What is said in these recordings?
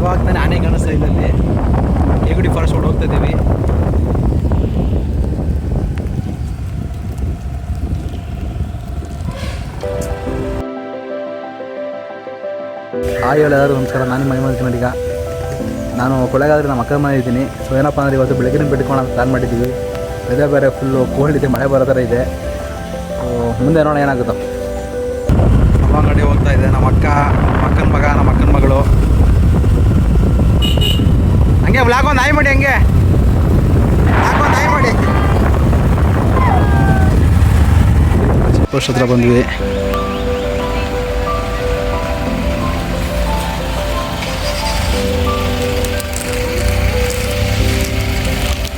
ಇವಾಗ ತಾನೇ ಆನೆಗಣ ಸೈಡಲ್ಲಿ ಕೇಗುಡಿ ಫಾರೆಸ್ಟ್ ರೋಡ್ ಹೋಗ್ತಾ ಇದ್ದೀವಿ. ಹಾಯ್ ಎಲ್ಲರೂ ನಮಸ್ಕಾರ. ನಾನು ಮೈಮಲ್ ಕನ್ನಡಿಗ. ನಾನು ಕೊಳ್ಳೇಗಾದ್ರೆ ನಮ್ಮ ಅಕ್ಕನ ಮನೆ ಇದ್ದೀನಿ. ಸೊ ಏನಪ್ಪ ಅಂದರೆ ಇವತ್ತು ಬೆಳಗ್ಗೆ ಬಿಟ್ಕೊಂಡು ಪ್ಲ್ಯಾನ್ ಮಾಡಿದ್ದೀವಿ. ವೆದರ್ ಬೇರೆ ಫುಲ್ಲು ಕೋಲ್ಡ್ ಇದೆ, ಮಳೆ ಬರೋ ಥರ ಇದೆ. ಸೊ ಮುಂದೆ ನೋಡೋಣ ಏನಾಗುತ್ತೋ. ನಮ್ಮ ಗಾಡಿ ಹೋಗ್ತಾ ಇದೆ. ನಮ್ಮ ಅಕ್ಕನ ಮಗ, ನಮ್ಮ ಅಕ್ಕನ ಮಗಳು. ಹಂಗೆ ಬ್ಲಾಕ್ ಒಂದು ನಾಯಿ ಮಾಡಿ, ಹಂಗೆ ಬ್ಲಾಕ್ ಒಂದು ನಾಯಿ ಮಾಡಿ. ಚೆಕ್ ಪೋಸ್ಟ್ ಹತ್ರ ಬಂದ್ವಿ.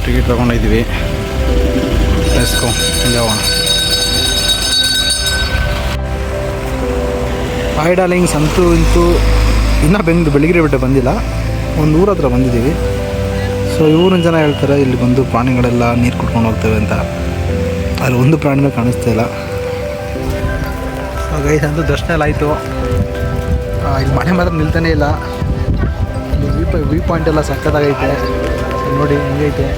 ಟಿಕೆಟ್ ತೊಗೊಂಡಿದ್ದೀವಿ. ಲೆಟ್ಸ್ ಹೋಗೋಣ. Hi darlings. ಅಂತೂ ಇನ್ನೂ ಬೆಳಗಿರಿ ಬೆಟ್ಟ ಬಂದಿಲ್ಲ. ಒಂದು ಊರ ಹತ್ರ ಬಂದಿದ್ದೀವಿ. ಸೊ ಊರಿನ ಜನ ಹೇಳ್ತಾರೆ ಇಲ್ಲಿ ಬಂದು ಪ್ರಾಣಿಗಳೆಲ್ಲ ನೀರು ಕುಟ್ಕೊಂಡು ಹೋಗ್ತವೆ ಅಂತ. ಅಲ್ಲಿ ಒಂದು ಪ್ರಾಣಿನೂ ಕಾಣಿಸ್ತಾ ಇಲ್ಲ. ಸೊ ಗೈಸ್ ಅಂತೂ ದರ್ಶನ ಎಲ್ಲ ಆಯಿತು. ಇಲ್ಲಿ ಮಳೆ ಮಾತ್ರ ನಿಲ್ತಾನೇ ಇಲ್ಲ. ಇಲ್ಲಿ ವ್ಯೂ ಪಾಯಿಂಟ್ ಎಲ್ಲ ಸಕ್ಕತ್ತಾಗೈತೆ ನೋಡಿ, ಹೆಂಗೈತೆ.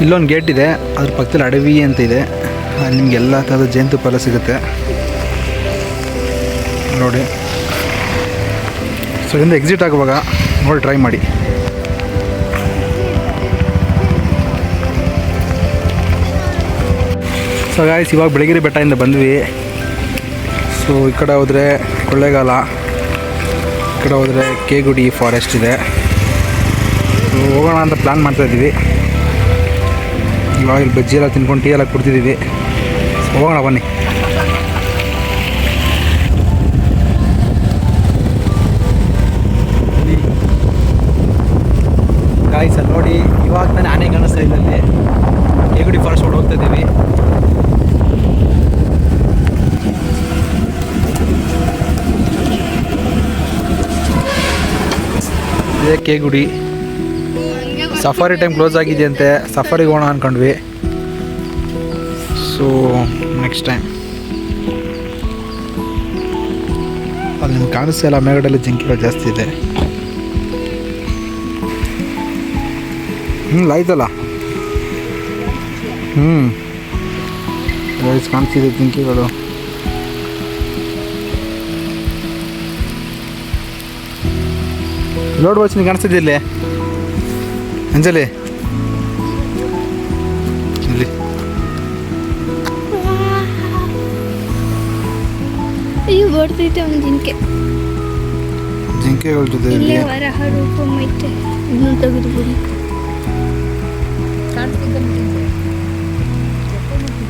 ಇಲ್ಲೊಂದು ಗೇಟ್ ಇದೆ, ಅದ್ರ ಪಕ್ಕದಲ್ಲಿ ಅಡವಿ ಅಂತ ಇದೆ. ಅಲ್ಲಿ ನಿಮ್ಗೆ ಎಲ್ಲ ಥರದ ಜೇನುತುಪ್ಪ ಎಲ್ಲ ಸಿಗುತ್ತೆ ನೋಡಿ. ಸೊ ಇದರಿಂದ ಎಕ್ಸಿಟ್ ಆಗುವಾಗ ನೋಡಿ ಟ್ರೈ ಮಾಡಿ. ಸೊ ಗಾಯ್ಸ್, ಇವಾಗ ಬೆಳಗಿರಿ ಬೆಟ್ಟದಿಂದ ಬಂದ್ವಿ. ಸೊ ಈ ಕಡೆ ಹೋದರೆ ಕೊಳ್ಳೇಗಾಲ, ಈ ಕಡೆ ಹೋದರೆ ಕೇಗುಡಿ ಫಾರೆಸ್ಟ್ ಇದೆ. ಸೊ ಹೋಗೋಣ ಅಂತ ಪ್ಲ್ಯಾನ್ ಮಾಡ್ತಾಯಿದ್ದೀವಿ. ಇವಾಗ ಇಲ್ಲಿ ಬಜ್ಜಿ ಎಲ್ಲ ತಿನ್ಕೊಂಡು ಟೀ ಎಲ್ಲ ಕುಡ್ತಿದ್ದೀವಿ. ಹೋಗೋಣ ಬನ್ನಿ. ಗಾಯ್ಸ್ ಅಲ್ಲಿ ನೋಡಿ, ಇವಾಗ ತಾನೇ ಆನೆಗಣ ಸೈಡಲ್ಲಿ ಕೇಗುಡಿ ಫಾರೆಸ್ಟ್ ರೋಡ್ ಹೋಗ್ತಾ ಇದ್ದೀವಿ. ಇದೇ ಕೇಗುಡಿ. ಸಫಾರಿ ಟೈಮ್ ಕ್ಲೋಸ್ ಆಗಿದೆಯಂತೆ, ಸಫಾರಿಗೆ ಹೋಗೋಣ ಅಂದ್ಕೊಂಡ್ವಿ. ಸೊ ನೆಕ್ಸ್ಟ್ ಟೈಮ್ ಅಲ್ಲಿ ನಿಮ್ಗೆ ಕಾಣಿಸ್ತಾ ಇಲ್ಲ, ಮೇಲ್ಗಡೆಯಲ್ಲಿ ಜಿಂಕೆಗಳು ಜಾಸ್ತಿ ಇದೆ. ಆಯ್ತಲ್ಲ. ಕಾಣಿಸ್ತಿದೆ ಜಿಂಕೆಗಳು. ಲೋಡ್ ವಾಚ್ ಕಾಣಿಸ್ತಿದ್ದೆ ಇಲ್ಲಿ ಅಂಜಲಿ. ಇಲ್ಲಿ ಬರ್ತೈತೆ ಒಂದು ಜಿಂಕೆಗಳ ಜೊತೆ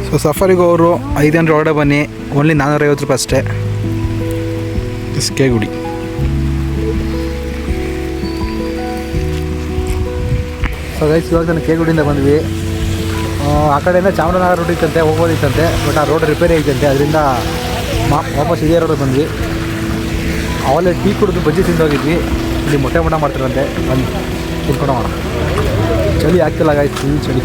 ಸೊ ಸಫಾರಿಗೆ ಅವರು 500 ಒಳಗಡೆ ಬನ್ನಿ. ಓನ್ಲಿ 450 ರೂಪಾಯಿ ಅಷ್ಟೇ. ಕೇಗುಡಿ. ಸೊ ಗೈಸ್, ಇವಾಗ ನಾನು ಕೇಗುಡಿಯಿಂದ ಬಂದ್ವಿ. ಆ ಕಡೆಯಿಂದ ಚಾಮರಾಜನಗರ ರೋಡ್ ಇತ್ತಂತೆ, ಹೋಗೋದಿತ್ತಂತೆ. ಬಟ್ ಆ ರೋಡ್ ರಿಪೇರಿ ಐತಂತೆ, ಅದರಿಂದ ವಾಪಸ್ ಇದೇ ರೋಡ್ ಬಂದ್ವಿ. ಅವಲ್ಲೇ ಟೀ ಕುಡಿದು ಬಜ್ಜಿ ತಿಂದೋಗಿದ್ವಿ. ಇಲ್ಲಿ ಮೊಟ್ಟೆ ಮಾಡ್ತಾರಂತೆ, ಬನ್ನಿ ತಿನ್ಕೊಂಡು ಹೋಗೋಣ. ಚಳಿ ಆಗ್ತಿಲ್ಲ ಗಾಯ್ಸ್, ಫುಲ್ ಚಳಿ.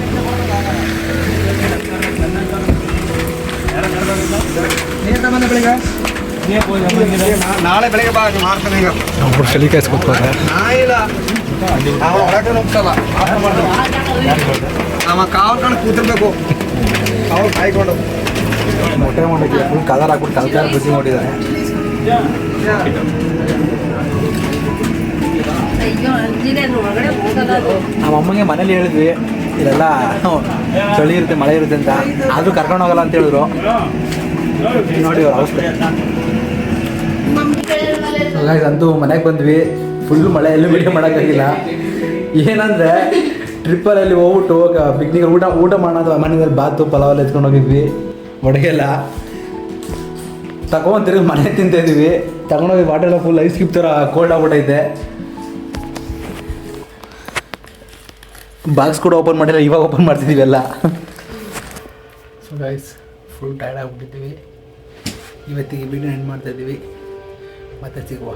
ನಾಳೆ ಬೆಳಗ್ಗೆ ಮಾಡ್ತಾನೆ ಒಬ್ಬರು ಚಳಿ ಕಾಯಿಸ್ಕೊತಾರೆ. ನಮ್ಮ ಕಾವ್ಕೊಂಡು ಕೂತಿರ್ಬೇಕು. ಅವ್ರು ಕಾಯ್ಕೊಂಡು ಮೊಟ್ಟೆ ಮಾಡೋಕ್ಕೆ ಫುಲ್ ಕಲರ್ ಹಾಕ್ಬಿಟ್ಟು ಕಲರ್ ಬಜ್ಜಿ ಮಾಡಿದ್ದಾರೆ. ನಮ್ಮ ಅಮ್ಮಗೆ ಮನೇಲಿ ಹೇಳಿದ್ವಿ ಇಲ್ಲೆಲ್ಲ ಚಳಿ ಇರುತ್ತೆ, ಮಳೆ ಇರುತ್ತೆ ಅಂತ. ಆದರೂ ಕರ್ಕೊಂಡು ಹೋಗಲ್ಲ ಅಂತ ಹೇಳಿದ್ರು. ನೋಡಿ ಅವ್ರ ಅವಸ್ಥೆ. ಅಂತೂ ಮನೆಗೆ ಬಂದ್ವಿ. ಫುಲ್ ಮಳೆ, ಎಲ್ಲೂ ವಿಡಿಯೋ ಮಾಡೋಕ್ಕಾಗಿಲ್ಲ. ಏನಂದರೆ ಟ್ರಿಪ್ಪಲ್ಲಿ ಹೋಗ್ಬಿಟ್ಟು ಪಿಕ್ನಿಕ್ ಊಟ ಮಾಡೋದು ಮನೆಯಲ್ಲಿ ಬಾತು ಪಲಾವೆಲ್ಲ ಎತ್ಕೊಂಡು ಹೋಗಿದ್ವಿ. ಒಡಗೆಲ್ಲ ತಗೊಂತಿರೋದು ಮನೆ ತಿಂತಾಯಿದ್ವಿ. ತಗೊಂಡೋಗಿ ವಾಟರ್ ಫುಲ್ ಐಸ್ ಕ್ಯೂಬ್ ಥರ ಕೋಲ್ಡ್ ಆಗ್ಬಿಟ್ಟೈತೆ. ಬಾಕ್ಸ್ ಕೂಡ ಓಪನ್ ಮಾಡಿಲ್ಲ, ಇವಾಗ ಓಪನ್ ಮಾಡ್ತಿದ್ದೀವಿ ಎಲ್ಲ. ಸೊ ಗೈಸ್, ಫುಲ್ ಟೈರ್ಡ್ ಆಗಿಬಿಟ್ಟಿದ್ದೀವಿ. ಇವತ್ತಿಗೆ ವಿಡಿಯೋ ಎಂಡ್ ಮಾಡ್ತಾಯಿದ್ದೀವಿ. ಮತ್ತೆ ಸಿಗುವ.